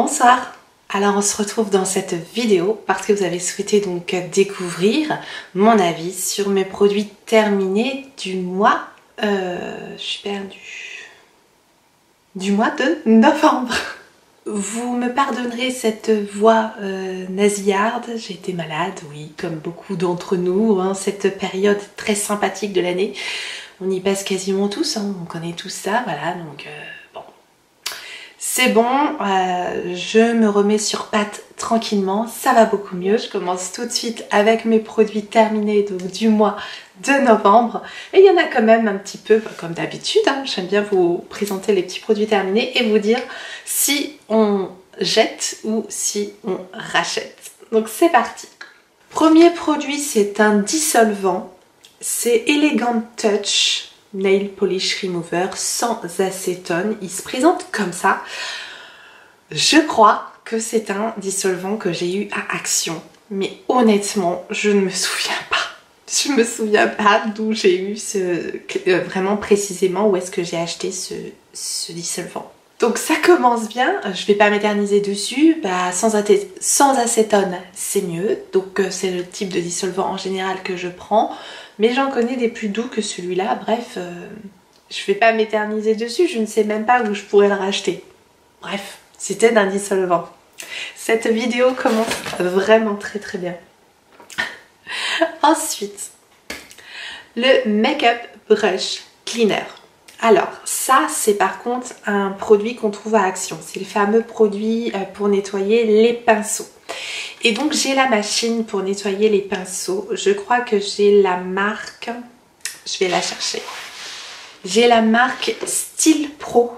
Bonsoir. Alors on se retrouve dans cette vidéo parce que vous avez souhaité donc découvrir mon avis sur mes produits terminés du mois, je suis perdue, du mois de novembre. Vous me pardonnerez cette voix nasillarde, j'ai été malade, oui, comme beaucoup d'entre nous, hein, cette période très sympathique de l'année. On y passe quasiment tous, hein, on connaît tous ça, voilà, donc bon. C'est bon, je me remets sur pattes tranquillement, ça va beaucoup mieux. Je commence tout de suite avec mes produits terminés donc, du mois de novembre. Et il y en a quand même un petit peu, comme d'habitude, hein, j'aime bien vous présenter les petits produits terminés et vous dire si on jette ou si on rachète. Donc c'est parti. Premier produit, c'est un dissolvant, c'est Elegant Touch Nail Polish Remover sans acétone. Il se présente comme ça. Je crois que c'est un dissolvant que j'ai eu à Action, mais honnêtement, je ne me souviens pas. Je me souviens pas d'où j'ai eu vraiment précisément où est-ce que j'ai acheté ce dissolvant. Donc ça commence bien, je vais pas m'éterniser dessus, sans acétone c'est mieux, donc c'est le type de dissolvant en général que je prends, mais j'en connais des plus doux que celui-là, bref, je vais pas m'éterniser dessus, je ne sais même pas où je pourrais le racheter. Bref, c'était d'un dissolvant. Cette vidéo commence vraiment très très bien. Ensuite, le Make-up Brush Cleaner. Alors ça c'est par contre un produit qu'on trouve à Action, c'est le fameux produit pour nettoyer les pinceaux. Et donc j'ai la machine pour nettoyer les pinceaux, je crois que j'ai la marque, je vais la chercher. J'ai la marque Style Pro,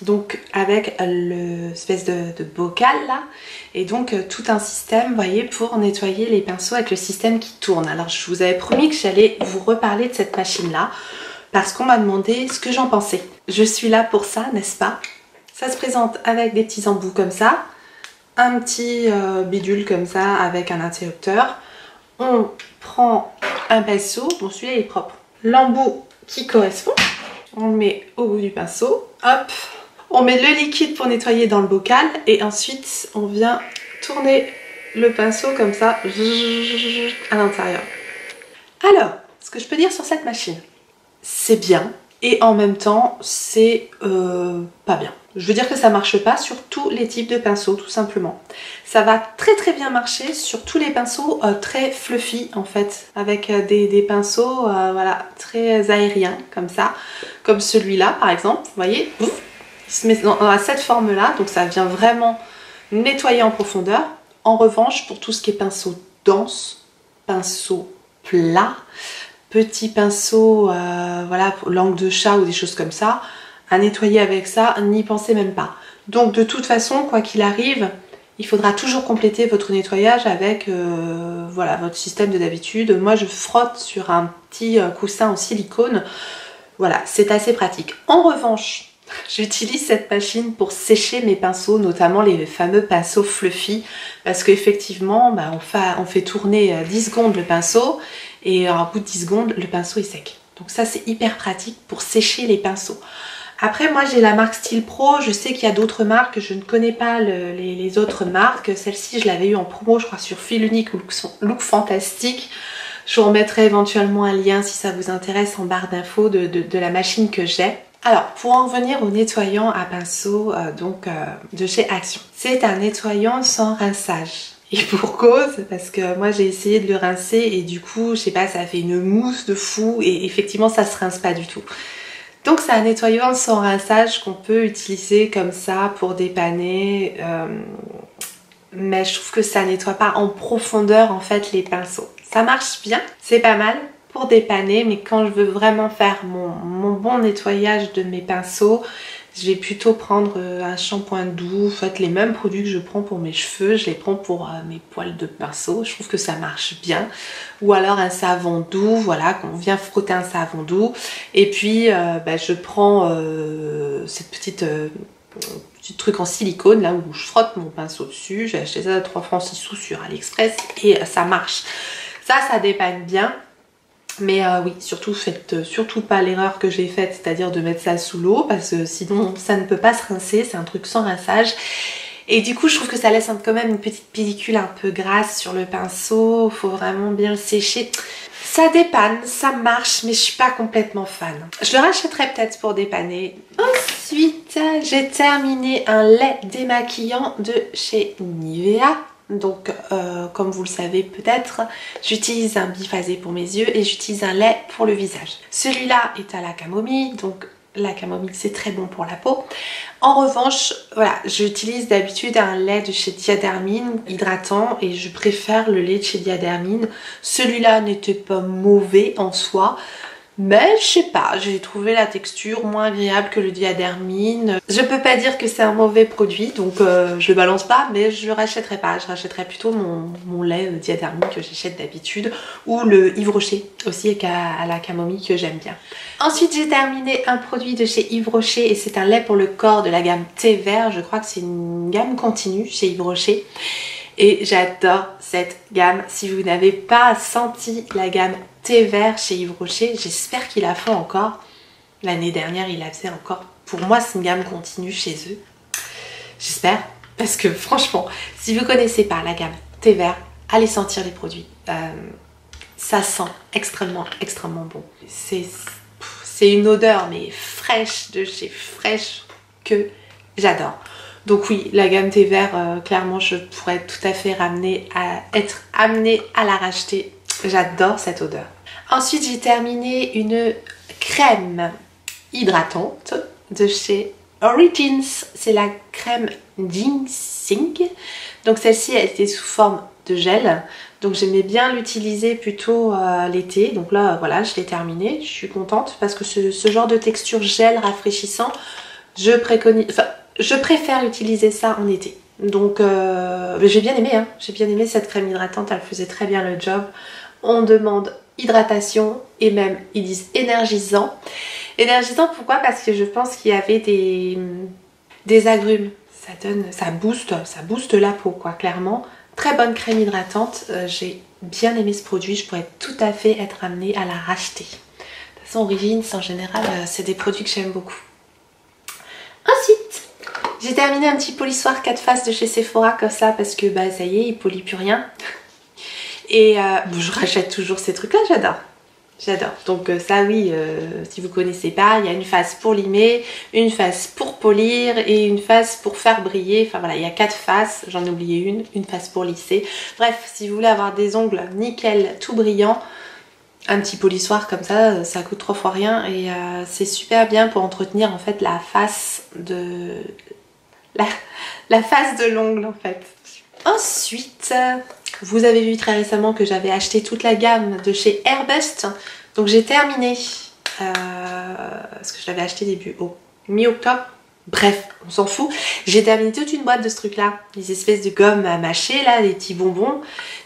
donc avec l'espèce de bocal là, et donc tout un système, vous voyez, pour nettoyer les pinceaux avec le système qui tourne. Alors je vous avais promis que j'allais vous reparler de cette machine là, parce qu'on m'a demandé ce que j'en pensais. Je suis là pour ça, n'est-ce pas? Ça se présente avec des petits embouts comme ça, un petit bidule comme ça avec un interrupteur. On prend un pinceau, bon celui-là il est propre, l'embout qui correspond, on le met au bout du pinceau, hop, on met le liquide pour nettoyer dans le bocal et ensuite on vient tourner le pinceau comme ça à l'intérieur. Alors, ce que je peux dire sur cette machine, c'est bien et en même temps c'est pas bien. Je veux dire que ça marche pas sur tous les types de pinceaux tout simplement. Ça va très très bien marcher sur tous les pinceaux très fluffy en fait, avec des pinceaux voilà, très aériens comme ça, comme celui-là par exemple, vous voyez, il se met dans cette forme là, donc ça vient vraiment nettoyer en profondeur. En revanche pour tout ce qui est pinceau dense, pinceau plat, petit pinceau, voilà, pour langue de chat ou des choses comme ça, à nettoyer avec ça, n'y pensez même pas. Donc de toute façon, quoi qu'il arrive, il faudra toujours compléter votre nettoyage avec voilà, votre système de d'habitude. Moi je frotte sur un petit coussin en silicone, voilà, c'est assez pratique. En revanche, j'utilise cette machine pour sécher mes pinceaux, notamment les fameux pinceaux fluffy, parce qu'effectivement, on fait tourner 10 secondes le pinceau, et au bout de 10 secondes, le pinceau est sec. Donc ça, c'est hyper pratique pour sécher les pinceaux. Après, moi, j'ai la marque Style Pro. Je sais qu'il y a d'autres marques. Je ne connais pas les autres marques. Celle-ci, je l'avais eu en promo, je crois, sur Fil Unique ou Look Fantastique. Je vous remettrai éventuellement un lien si ça vous intéresse en barre d'infos de la machine que j'ai. Alors, pour en revenir au nettoyant à pinceau de chez Action. C'est un nettoyant sans rinçage. Et pour cause, parce que moi j'ai essayé de le rincer et du coup, je sais pas, ça fait une mousse de fou et effectivement ça se rince pas du tout. Donc c'est un nettoyant sans rinçage qu'on peut utiliser comme ça pour dépanner, mais je trouve que ça nettoie pas en profondeur en fait les pinceaux. Ça marche bien, c'est pas mal pour dépanner, mais quand je veux vraiment faire mon bon nettoyage de mes pinceaux, je vais plutôt prendre un shampoing doux, en fait les mêmes produits que je prends pour mes cheveux, je les prends pour mes poils de pinceau, je trouve que ça marche bien. Ou alors un savon doux, voilà, qu'on vient frotter un savon doux. Et puis je prends cette petite truc en silicone là où je frotte mon pinceau dessus. J'ai acheté ça à 3 francs 6 sous sur AliExpress et ça marche. Ça dépanne bien. Mais oui, surtout faites surtout pas l'erreur que j'ai faite, c'est-à-dire de mettre ça sous l'eau, parce que sinon ça ne peut pas se rincer, c'est un truc sans rinçage. Et du coup je trouve que ça laisse quand même une petite pellicule un peu grasse sur le pinceau, faut vraiment bien le sécher. Ça dépanne, ça marche, mais je suis pas complètement fan. Je le rachèterai peut-être pour dépanner. Ensuite, j'ai terminé un lait démaquillant de chez Nivea. Donc, comme vous le savez peut-être, j'utilise un biphasé pour mes yeux et j'utilise un lait pour le visage. Celui-là est à la camomille, donc la camomille c'est très bon pour la peau. En revanche, voilà, j'utilise d'habitude un lait de chez Diadermine hydratant et je préfère le lait de chez Diadermine. Celui-là n'était pas mauvais en soi, mais je sais pas, j'ai trouvé la texture moins agréable que le Diadermine. Je peux pas dire que c'est un mauvais produit, donc je le balance pas, mais je le rachèterai pas. Je rachèterai plutôt mon lait Diadermine que j'achète d'habitude, ou le Yves Rocher aussi à la camomille que j'aime bien. Ensuite j'ai terminé un produit de chez Yves Rocher et c'est un lait pour le corps de la gamme thé vert. Je crois que c'est une gamme continue chez Yves Rocher. Et j'adore cette gamme. Si vous n'avez pas senti la gamme thé vert chez Yves Rocher, j'espère qu'ils la font encore. L'année dernière, ils la faisaient encore. Pour moi, c'est une gamme continue chez eux. J'espère. Parce que franchement, si vous ne connaissez pas la gamme thé vert, allez sentir les produits. Ça sent extrêmement, extrêmement bon. C'est une odeur, mais fraîche, de chez fraîche, que j'adore. Donc oui, la gamme thé vert, clairement, je pourrais tout à fait être amenée à la racheter. J'adore cette odeur. Ensuite, j'ai terminé une crème hydratante de chez Origins. C'est la crème ginseng. Donc celle-ci, elle était sous forme de gel. Donc j'aimais bien l'utiliser plutôt l'été. Donc là, voilà, je l'ai terminée. Je suis contente parce que ce genre de texture gel rafraîchissant, je préfère utiliser ça en été. Donc j'ai bien aimé, hein. J'ai bien aimé cette crème hydratante, elle faisait très bien le job. On demande hydratation et même ils disent énergisant. Énergisant pourquoi? Parce que je pense qu'il y avait des agrumes. Ça booste la peau quoi, clairement. Très bonne crème hydratante, j'ai bien aimé ce produit, je pourrais tout à fait être amenée à la racheter. De toute façon Origins en général c'est des produits que j'aime beaucoup. Ensuite, j'ai terminé un petit polissoir 4 faces de chez Sephora comme ça parce que bah ça y est, il polie plus rien. Et bon, je rachète toujours ces trucs là, j'adore. J'adore. Donc ça oui, si vous connaissez pas, il y a une face pour limer, une face pour polir et une face pour faire briller. Enfin voilà, il y a 4 faces, j'en ai oublié une face pour lisser. Bref, si vous voulez avoir des ongles nickel, tout brillant, un petit polissoir comme ça coûte 3 fois rien et c'est super bien pour entretenir en fait la face de la face de l'ongle en fait. Ensuite, vous avez vu très récemment que j'avais acheté toute la gamme de chez Airbust. Donc j'ai terminé, parce que je l'avais acheté mi-octobre. Bref, on s'en fout. J'ai terminé toute une boîte de ce truc là. Les espèces de gomme à mâcher là, des petits bonbons.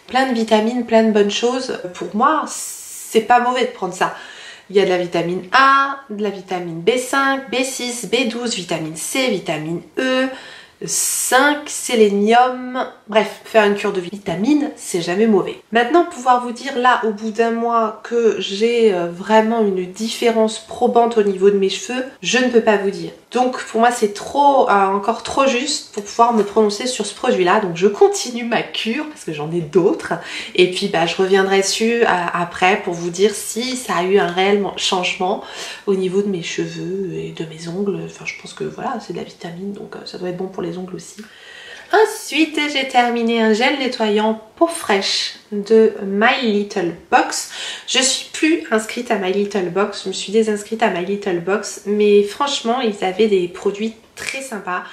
Plein de vitamines, plein de bonnes choses. Pour moi, c'est pas mauvais de prendre ça. Il y a de la vitamine A, de la vitamine B5, B6, B12, vitamine C, vitamine E, 5, sélénium, bref, faire une cure de vitamines, c'est jamais mauvais. Maintenant, pouvoir vous dire là, au bout d'un mois, que j'ai vraiment une différence probante au niveau de mes cheveux, je ne peux pas vous dire. Donc pour moi, c'est encore trop juste pour pouvoir me prononcer sur ce produit-là. Donc je continue ma cure, parce que j'en ai d'autres. Et puis bah, je reviendrai dessus après pour vous dire si ça a eu un réel changement au niveau de mes cheveux et de mes ongles. Enfin, je pense que voilà, c'est de la vitamine, donc ça doit être bon pour les ongles aussi. Ensuite, j'ai terminé un gel nettoyant peau fraîche de My Little Box. Je suis plus inscrite à My Little Box, je me suis désinscrite à My Little Box, mais franchement, ils avaient des produits très sympas.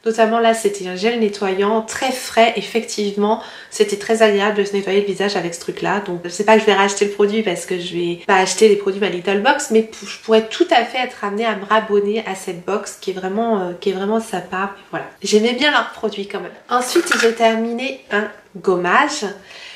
Notamment là, c'était un gel nettoyant très frais, effectivement. C'était très agréable de se nettoyer le visage avec ce truc-là. Donc, je sais pas que je vais racheter le produit parce que je vais pas acheter les produits My Little Box, mais je pourrais tout à fait être amenée à me rabonner à cette box qui est vraiment sympa. Voilà. J'aimais bien leurs produits quand même. Ensuite, j'ai terminé un gommage.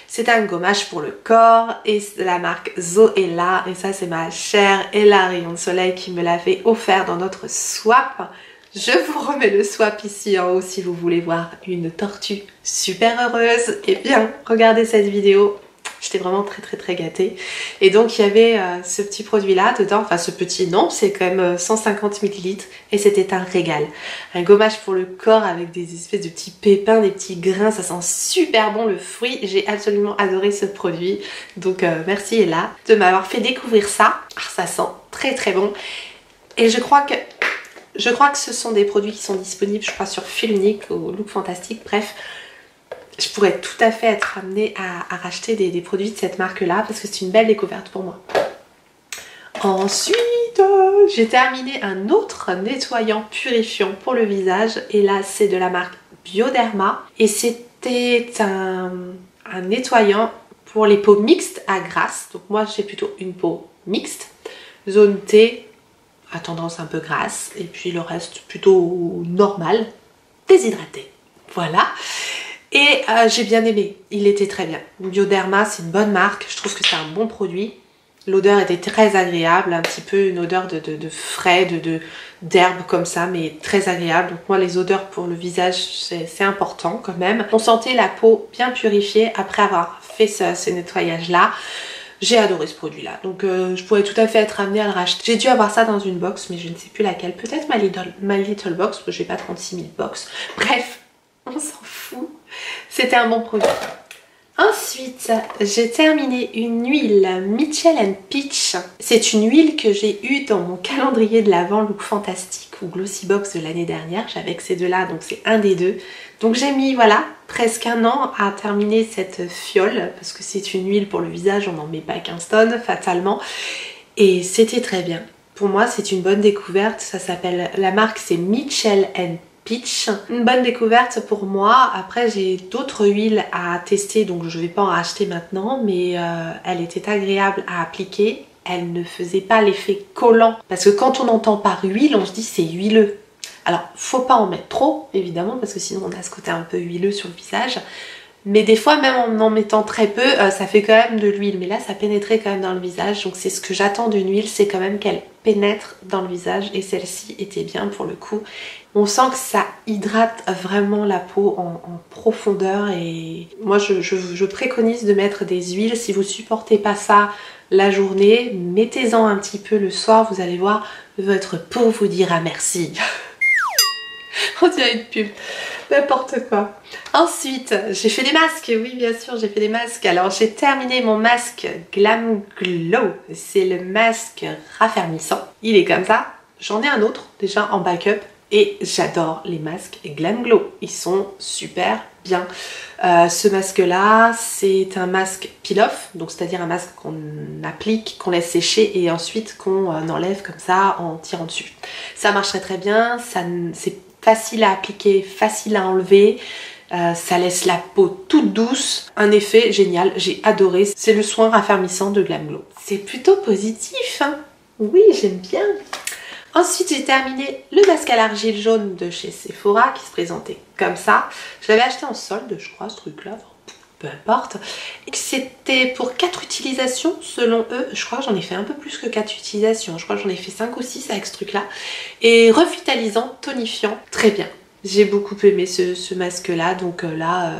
C'est un gommage pour le corps et c'est de la marque Zoella. Et ça, c'est ma chère Ella Rayon de Soleil qui me l'avait offert dans notre swap. Je vous remets le swap ici en haut si vous voulez voir une tortue super heureuse. Et bien, regardez cette vidéo. J'étais vraiment très gâtée. Et donc il y avait ce petit produit là dedans, enfin ce petit non, c'est quand même 150 ml et c'était un régal. Un gommage pour le corps avec des espèces de petits pépins, des petits grains, ça sent super bon le fruit. J'ai absolument adoré ce produit. Donc merci Ella de m'avoir fait découvrir ça. Ah, ça sent très bon. Et je crois que ce sont des produits qui sont disponibles, je crois, sur Fil Unique ou Look Fantastique, bref. Je pourrais tout à fait être amenée à racheter des produits de cette marque-là parce que c'est une belle découverte pour moi. Ensuite, j'ai terminé un autre nettoyant purifiant pour le visage et là, c'est de la marque Bioderma et c'était un nettoyant pour les peaux mixtes à grasse. Donc moi, j'ai plutôt une peau mixte, zone T, à tendance un peu grasse et puis le reste plutôt normal, déshydraté. Voilà. Et j'ai bien aimé, il était très bien. Bioderma, c'est une bonne marque, je trouve que c'est un bon produit. L'odeur était très agréable, un petit peu une odeur de frais, d'herbe comme ça, mais très agréable. Donc moi, les odeurs pour le visage, c'est important quand même. On sentait la peau bien purifiée après avoir fait ce nettoyage-là. J'ai adoré ce produit-là, donc je pourrais tout à fait être amenée à le racheter. J'ai dû avoir ça dans une box, mais je ne sais plus laquelle. Peut-être ma Little Box, parce que j'ai pas 36 000 box. Bref, on s'en fout. C'était un bon produit. Ensuite, j'ai terminé une huile Mitchell & Peach. C'est une huile que j'ai eue dans mon calendrier de l'Avent Look Fantastique ou Glossy Box de l'année dernière. J'avais que ces deux-là, donc c'est un des deux. Donc j'ai mis, voilà, presque un an à terminer cette fiole, parce que c'est une huile pour le visage, on n'en met pas 15 tonnes, fatalement. Et c'était très bien. Pour moi, c'est une bonne découverte. Ça s'appelle, la marque c'est Mitchell & Peach. Une bonne découverte pour moi. Après j'ai d'autres huiles à tester, donc je ne vais pas en racheter maintenant, mais elle était agréable à appliquer. Elle ne faisait pas l'effet collant, parce que quand on entend par huile, on se dit c'est huileux. Alors faut pas en mettre trop évidemment, parce que sinon on a ce côté un peu huileux sur le visage. Mais des fois, même en mettant très peu, ça fait quand même de l'huile. Mais là, ça pénétrait quand même dans le visage. Donc c'est ce que j'attends d'une huile, c'est quand même qu'elle pénètre dans le visage. Et celle-ci était bien pour le coup. On sent que ça hydrate vraiment la peau en profondeur. Et moi, je préconise de mettre des huiles. Si vous supportez pas ça la journée, mettez-en un petit peu le soir. Vous allez voir, votre peau vous dira merci. On dirait une pub. N'importe quoi. Ensuite, j'ai fait des masques. Oui, bien sûr, j'ai fait des masques. Alors, j'ai terminé mon masque Glam Glow. C'est le masque raffermissant. Il est comme ça. J'en ai un autre, déjà en backup. Et j'adore les masques Glam Glow. Ils sont super bien. Ce masque-là, c'est un masque peel-off. Donc, c'est-à-dire un masque qu'on applique, qu'on laisse sécher et ensuite qu'on enlève comme ça en tirant dessus. Ça marcherait très bien. C'est facile à appliquer, facile à enlever, ça laisse la peau toute douce, un effet génial, j'ai adoré, c'est le soin raffermissant de Glam Glow. C'est plutôt positif, hein? Oui, j'aime bien. Ensuite, j'ai terminé le masque à l'argile jaune de chez Sephora qui se présentait comme ça. Je l'avais acheté en solde, je crois, ce truc-là. Peu importe. C'était pour 4 utilisations selon eux. Je crois que j'en ai fait un peu plus que 4 utilisations. Je crois que j'en ai fait 5 ou 6 avec ce truc là. Et revitalisant, tonifiant, très bien. J'ai beaucoup aimé ce masque là. Donc là,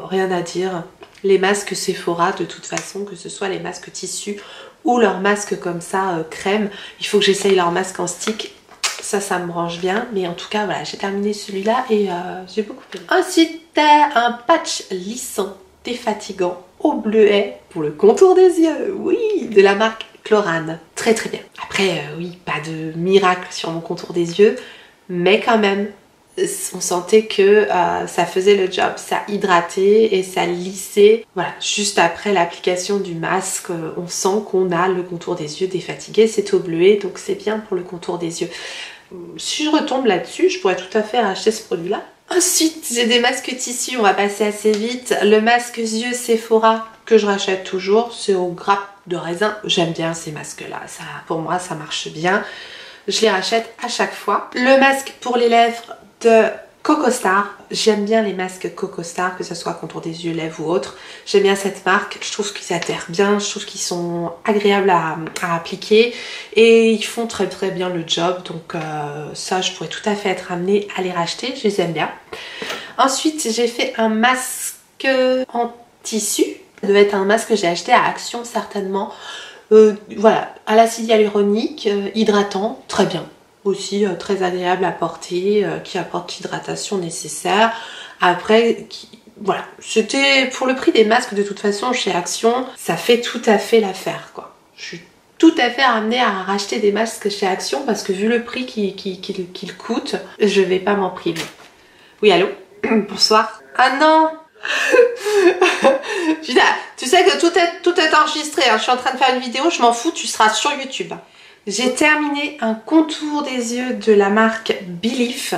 rien à dire. Les masques Sephora, de toute façon, que ce soit les masques tissus ou leurs masques comme ça, crème, il faut que j'essaye leur masque en stick. Ça me branche bien, mais en tout cas voilà, j'ai terminé celui-là et j'ai beaucoup aimé. Ensuite, un patch lissant défatigant au bleuet pour le contour des yeux, oui, de la marque Chlorane, très bien. Après, oui, pas de miracle sur mon contour des yeux, mais quand même, on sentait que ça faisait le job, ça hydratait et ça lissait. Voilà, juste après l'application du masque, on sent qu'on a le contour des yeux défatigué, c'est au bleuet, donc c'est bien pour le contour des yeux. Si je retombe là-dessus, je pourrais tout à fait acheter ce produit-là. Ensuite, j'ai des masques tissus, on va passer assez vite. Le masque yeux Sephora que je rachète toujours, c'est au grappe de raisin. J'aime bien ces masques-là, pour moi ça marche bien. Je les rachète à chaque fois. Le masque pour les lèvres de Cocostar. J'aime bien les masques Cocostar, que ce soit contour des yeux, lèvres ou autre. J'aime bien cette marque, je trouve qu'ils atterrent bien, je trouve qu'ils sont agréables à appliquer et ils font très bien le job. Donc ça, je pourrais tout à fait être amenée à les racheter, je les aime bien. Ensuite, j'ai fait un masque en tissu Ça devait être un masque que j'ai acheté à Action certainement. Voilà, à l'acide hyaluronique, hydratant, très bien. Aussi très agréable à porter, qui apporte l'hydratation nécessaire. Après, voilà, c'était pour le prix des masques de toute façon chez Action, ça fait tout à fait l'affaire quoi. Je suis tout à fait amenée à racheter des masques chez Action parce que vu le prix qu'il coûte, je vais pas m'en priver. Oui, allô? Bonsoir. Ah non. Putain, tu sais que tout est enregistré, hein. Je suis en train de faire une vidéo, je m'en fous, tu seras sur YouTube. J'ai terminé un contour des yeux de la marque Belif.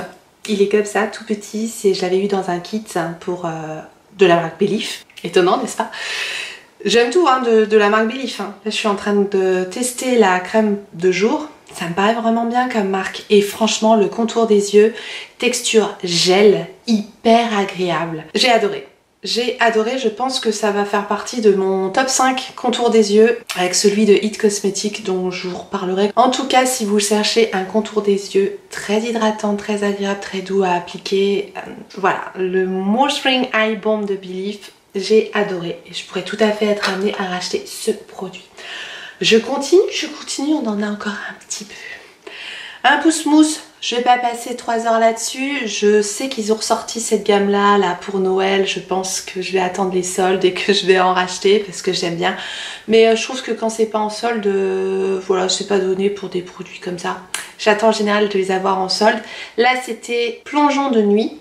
Il est comme ça, tout petit, je l'avais eu dans un kit pour de la marque Belif. Étonnant, n'est-ce pas? J'aime tout hein, de la marque Belif. Hein. Là, je suis en train de tester la crème de jour. Ça me paraît vraiment bien comme marque. Et franchement, le contour des yeux, texture gel, hyper agréable. J'ai adoré. J'ai adoré, je pense que ça va faire partie de mon top 5 contour des yeux avec celui de It Cosmetics dont je vous reparlerai. En tout cas, si vous cherchez un contour des yeux très hydratant, très agréable, très doux à appliquer, voilà, le Moisturizing Eye Balm de Belif, j'ai adoré et je pourrais tout à fait être amenée à racheter ce produit. Je continue, on en a encore un petit peu. Un pouce mousse, je vais pas passer 3 heures là-dessus. Je sais qu'ils ont ressorti cette gamme-là là, pour Noël. Je pense que je vais attendre les soldes et que je vais en racheter parce que j'aime bien. Mais je trouve que quand c'est pas en solde, voilà, c'est pas donné pour des produits comme ça. J'attends en général de les avoir en solde. Là, c'était plongeon de nuit.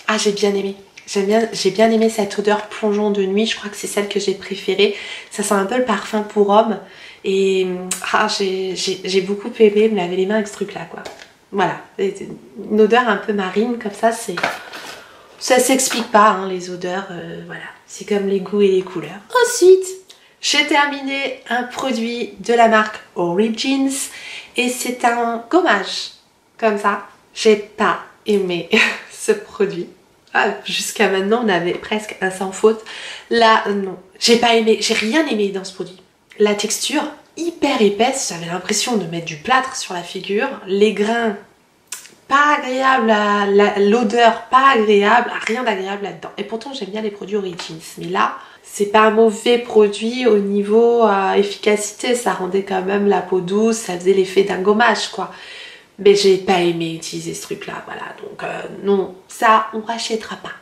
Ah, j'ai bien aimé. J'ai bien aimé cette odeur plongeon de nuit. Je crois que c'est celle que j'ai préférée. Ça sent un peu le parfum pour homme. Et j'ai beaucoup aimé me laver les mains avec ce truc là quoi. Voilà, une odeur un peu marine comme ça, ça s'explique pas hein, les odeurs, voilà, c'est comme les goûts et les couleurs. Ensuite, j'ai terminé un produit de la marque Origins et c'est un gommage comme ça. J'ai pas aimé ce produit. Ah, jusqu'à maintenant on avait presque un sans faute. Là non, j'ai pas aimé, j'ai rien aimé dans ce produit. La texture hyper épaisse, j'avais l'impression de mettre du plâtre sur la figure. Les grains, pas agréable, l'odeur pas agréable, rien d'agréable là-dedans. Et pourtant j'aime bien les produits Origins, mais là c'est pas un mauvais produit au niveau efficacité, ça rendait quand même la peau douce, ça faisait l'effet d'un gommage quoi. Mais j'ai pas aimé utiliser ce truc là, voilà, donc non, ça on rachètera pas.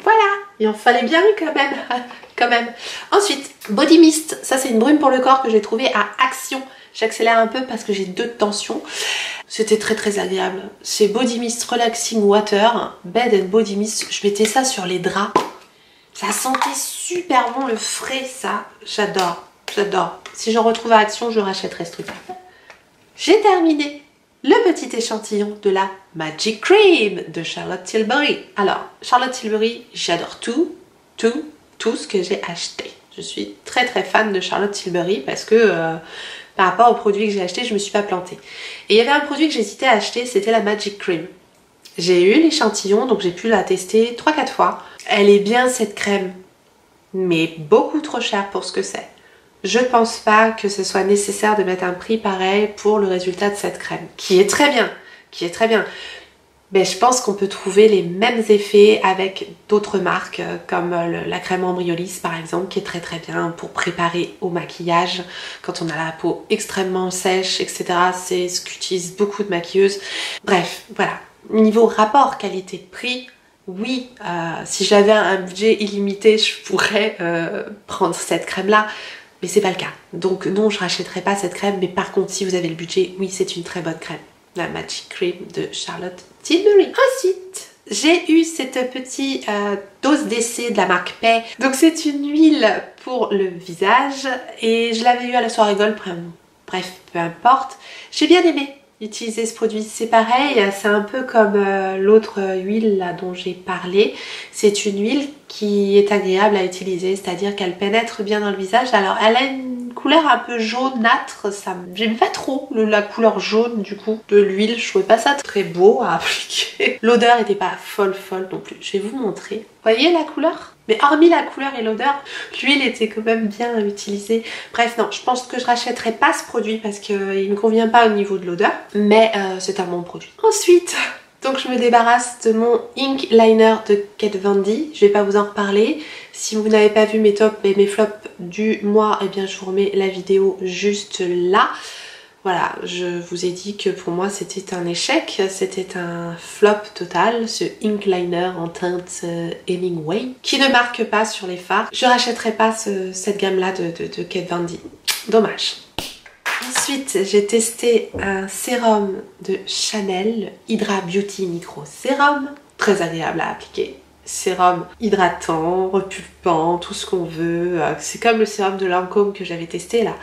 Voilà, il en fallait bien quand même, quand même. Ensuite, Body Mist, ça c'est une brume pour le corps que j'ai trouvé à Action. J'accélère un peu parce que j'ai 2 tensions. C'était très agréable. C'est Body Mist Relaxing Water, Bed and Body Mist. Je mettais ça sur les draps. Ça sentait super bon, le frais, ça. J'adore, j'adore. Si j'en retrouve à Action, je rachèterai ce truc-là. J'ai terminé le petit échantillon de la Magic Cream de Charlotte Tilbury. Alors, Charlotte Tilbury, j'adore tout ce que j'ai acheté. Je suis très fan de Charlotte Tilbury parce que par rapport aux produits que j'ai achetés, je me suis pas plantée. Et il y avait un produit que j'hésitais à acheter, c'était la Magic Cream. J'ai eu l'échantillon, donc j'ai pu la tester 3-4 fois. Elle est bien cette crème, mais beaucoup trop chère pour ce que c'est. Je pense pas que ce soit nécessaire de mettre un prix pareil pour le résultat de cette crème, qui est très bien, Mais je pense qu'on peut trouver les mêmes effets avec d'autres marques comme la crème Embryolisse par exemple, qui est très bien pour préparer au maquillage quand on a la peau extrêmement sèche, etc. C'est ce qu'utilisent beaucoup de maquilleuses. Bref, voilà. Niveau rapport qualité-prix, oui, si j'avais un budget illimité, je pourrais prendre cette crème-là. Mais c'est pas le cas. Donc non, je rachèterai pas cette crème. Mais par contre, si vous avez le budget, oui, c'est une très bonne crème. La Magic Cream de Charlotte Tilbury. Ensuite, j'ai eu cette petite dose d'essai de la marque Paix. Donc c'est une huile pour le visage. Et je l'avais eu à la soirée Gold. Bref, peu importe. J'ai bien aimé utiliser ce produit. C'est pareil, c'est un peu comme l'autre huile là dont j'ai parlé. C'est une huile qui est agréable à utiliser, c'est-à-dire qu'elle pénètre bien dans le visage. Alors elle a une couleur un peu jaunâtre, j'aime pas trop la couleur jaune du coup de l'huile, je trouvais pas ça très beau à appliquer. L'odeur était pas folle non plus, je vais vous montrer. Vous voyez la couleur? Mais hormis la couleur et l'odeur, l'huile était quand même bien utilisée. Bref, non, je pense que je rachèterai pas ce produit parce qu'il ne me convient pas au niveau de l'odeur. Mais c'est un bon produit. Ensuite, Donc je me débarrasse de mon ink liner de Kat Von D. Je vais pas vous en reparler. Si vous n'avez pas vu mes tops et mes flops du mois, eh bien je vous remets la vidéo juste là. Voilà, je vous ai dit que pour moi c'était un échec, c'était un flop total, ce ink liner en teinte Hemingway, qui ne marque pas sur les fards. Je rachèterai pas cette gamme-là de Kat Von D. Dommage. Ensuite, j'ai testé un sérum de Chanel, Hydra Beauty Micro Sérum, très agréable à appliquer. Sérum hydratant, repulpant, tout ce qu'on veut. C'est comme le sérum de Lancôme que j'avais testé là.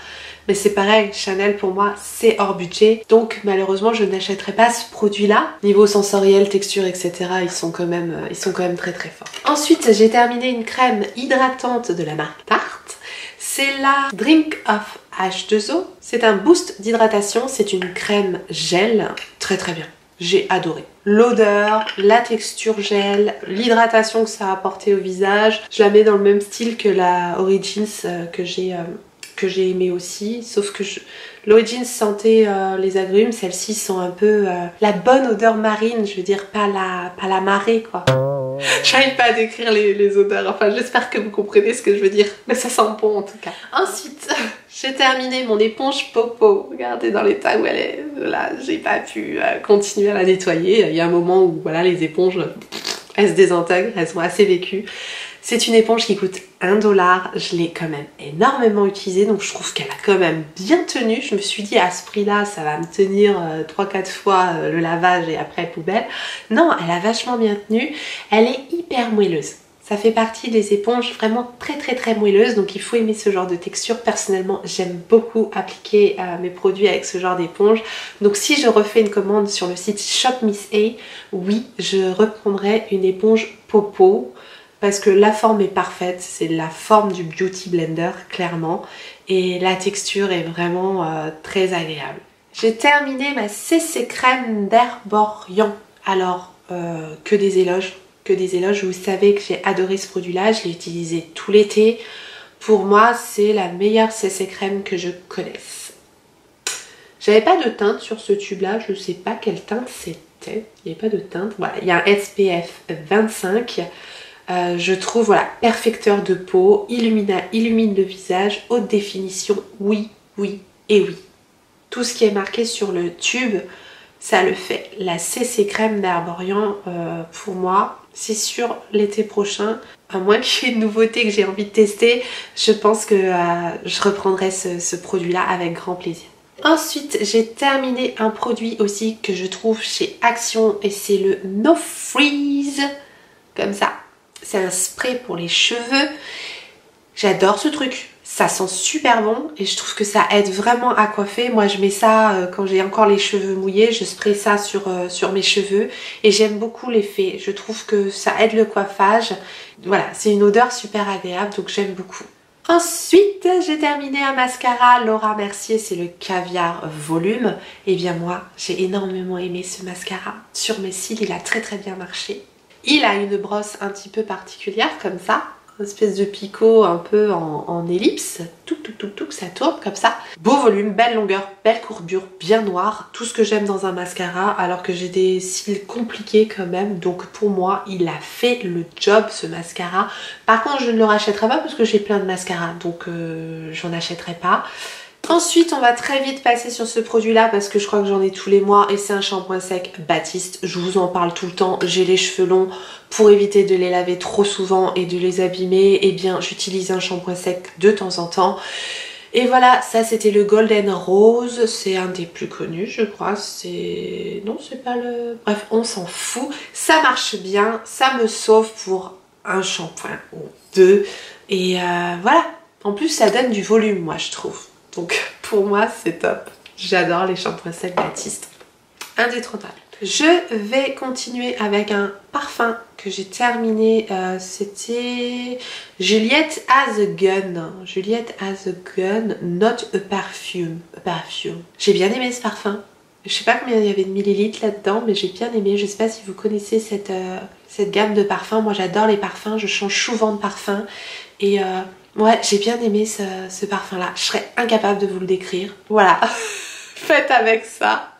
Mais c'est pareil, Chanel pour moi c'est hors budget. Donc malheureusement je n'achèterai pas ce produit là. Niveau sensoriel, texture, etc. ils sont quand même très très forts. Ensuite j'ai terminé une crème hydratante de la marque Tarte. C'est la Drink of H2O. C'est un boost d'hydratation, c'est une crème gel. Très très bien. J'ai adoré. L'odeur, la texture gel, l'hydratation que ça a apporté au visage. Je la mets dans le même style que la Origins que j'ai aimé aussi, sauf que l'Origins sentait les agrumes, celles-ci sont un peu la bonne odeur marine, je veux dire pas la marée quoi. J'arrive pas à décrire les odeurs, enfin j'espère que vous comprenez ce que je veux dire, mais ça sent bon en tout cas. Ensuite, j'ai terminé mon éponge Popo, regardez dans l'état où elle est, là j'ai pas pu continuer à la nettoyer, il y a un moment où voilà les éponges, elles se désintègrent, elles sont assez vécues. C'est une éponge qui coûte 1 $, je l'ai quand même énormément utilisée, donc je trouve qu'elle a quand même bien tenu. Je me suis dit à ce prix-là, ça va me tenir 3-4 fois le lavage et après poubelle. Non, elle a vachement bien tenu, elle est hyper moelleuse. Ça fait partie des éponges vraiment très très très moelleuses, donc il faut aimer ce genre de texture. Personnellement, j'aime beaucoup appliquer mes produits avec ce genre d'éponge. Donc si je refais une commande sur le site Shop Miss A, oui, je reprendrai une éponge Popo. Parce que la forme est parfaite, c'est la forme du Beauty Blender, clairement. Et la texture est vraiment très agréable. J'ai terminé ma CC crème d'Herborian. Alors, que des éloges, que des éloges. Vous savez que j'ai adoré ce produit-là, je l'ai utilisé tout l'été. Pour moi, c'est la meilleure CC crème que je connaisse. J'avais pas de teinte sur ce tube-là, je ne sais pas quelle teinte c'était. Il n'y avait pas de teinte. Voilà, il y a un SPF 25. Je trouve, voilà, perfecteur de peau, illumine le visage, haute définition, oui, oui et oui. Tout ce qui est marqué sur le tube, ça le fait. La CC crème d'Herborian, pour moi, c'est sûr l'été prochain, à moins qu'il y ait une nouveauté que j'ai envie de tester, je pense que je reprendrai ce produit-là avec grand plaisir. Ensuite, j'ai terminé un produit aussi que je trouve chez Action et c'est le No Freeze, comme ça. C'est un spray pour les cheveux. J'adore ce truc. Ça sent super bon et je trouve que ça aide vraiment à coiffer. Moi je mets ça quand j'ai encore les cheveux mouillés. Je spray ça sur mes cheveux et j'aime beaucoup l'effet. Je trouve que ça aide le coiffage. Voilà, c'est une odeur super agréable donc j'aime beaucoup. Ensuite, j'ai terminé un mascara Laura Mercier, c'est le Caviar Volume. Et bien moi, j'ai énormément aimé ce mascara. Sur mes cils, il a très très bien marché. Il a une brosse un petit peu particulière comme ça, une espèce de picot un peu en ellipse, tout, ça tourne comme ça. Beau volume, belle longueur, belle courbure, bien noir, tout ce que j'aime dans un mascara alors que j'ai des cils compliqués quand même. Donc pour moi, il a fait le job ce mascara. Par contre, je ne le rachèterai pas parce que j'ai plein de mascaras, donc j'en achèterai pas. Ensuite, on va très vite passer sur ce produit-là parce que je crois que j'en ai tous les mois et c'est un shampoing sec Baptiste. Je vous en parle tout le temps, j'ai les cheveux longs. Pour éviter de les laver trop souvent et de les abîmer, eh bien j'utilise un shampoing sec de temps en temps. Et voilà, ça c'était le Golden Rose, c'est un des plus connus je crois, c'est... Non, c'est pas le... Bref, on s'en fout. Ça marche bien, ça me sauve pour un shampoing ou deux. Et voilà, en plus ça donne du volume moi je trouve. Donc pour moi c'est top. J'adore les shampoings secs Baptiste. Indétrônable. Je vais continuer avec un parfum que j'ai terminé. C'était Juliette Has a Gun. Juliette Has a Gun, Not a Perfume. J'ai bien aimé ce parfum. Je sais pas combien il y avait de millilitres là-dedans, mais j'ai bien aimé. Je sais pas si vous connaissez cette gamme de parfums. Moi j'adore les parfums, je change souvent de parfum. Et ouais, j'ai bien aimé ce parfum là. Je serais incapable de vous le décrire. Voilà, faites avec ça.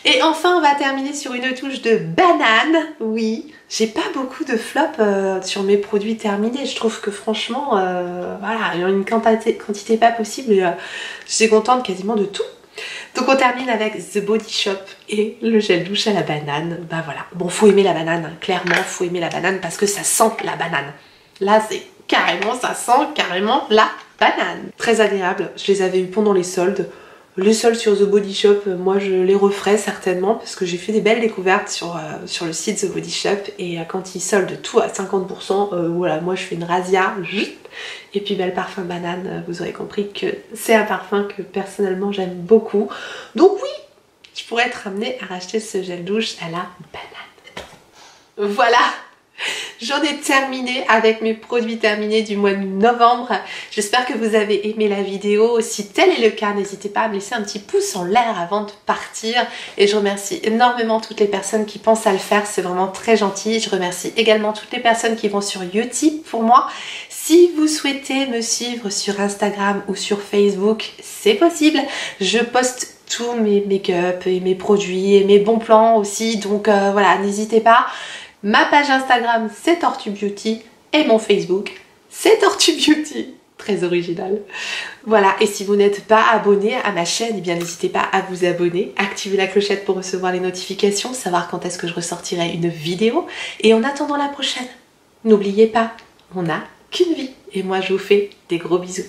Et enfin, on va terminer sur une touche de banane. Oui, j'ai pas beaucoup de flops sur mes produits terminés. Je trouve que franchement, voilà, il y a une quantité pas possible et je suis contente quasiment de tout. Donc on termine avec The Body Shop et le gel douche à la banane. Bah voilà, bon, faut aimer la banane, hein. Clairement, faut aimer la banane parce que ça sent la banane. Là, c'est carrément, ça sent carrément la banane. Très agréable, je les avais eu pendant les soldes. Les soldes sur The Body Shop, moi je les referai certainement parce que j'ai fait des belles découvertes sur le site The Body Shop et quand ils soldent tout à 50%, voilà, moi je fais une razzia. Et puis le parfum banane, vous aurez compris que c'est un parfum que personnellement j'aime beaucoup. Donc oui, je pourrais être amenée à racheter ce gel douche à la banane. Voilà! J'en ai terminé avec mes produits terminés du mois de novembre. J'espère que vous avez aimé la vidéo. Si tel est le cas, n'hésitez pas à me laisser un petit pouce en l'air avant de partir. Et je remercie énormément toutes les personnes qui pensent à le faire. C'est vraiment très gentil. Je remercie également toutes les personnes qui vont sur Utip pour moi. Si vous souhaitez me suivre sur Instagram ou sur Facebook, c'est possible. Je poste tous mes make-up et mes produits et mes bons plans aussi. Donc voilà, n'hésitez pas. Ma page Instagram, c'est Tortue Beauty et mon Facebook, c'est Tortue Beauty. Très original. Voilà, et si vous n'êtes pas abonné à ma chaîne, eh bien n'hésitez pas à vous abonner, activer la clochette pour recevoir les notifications, savoir quand est-ce que je ressortirai une vidéo. Et en attendant la prochaine, n'oubliez pas, on n'a qu'une vie. Et moi je vous fais des gros bisous.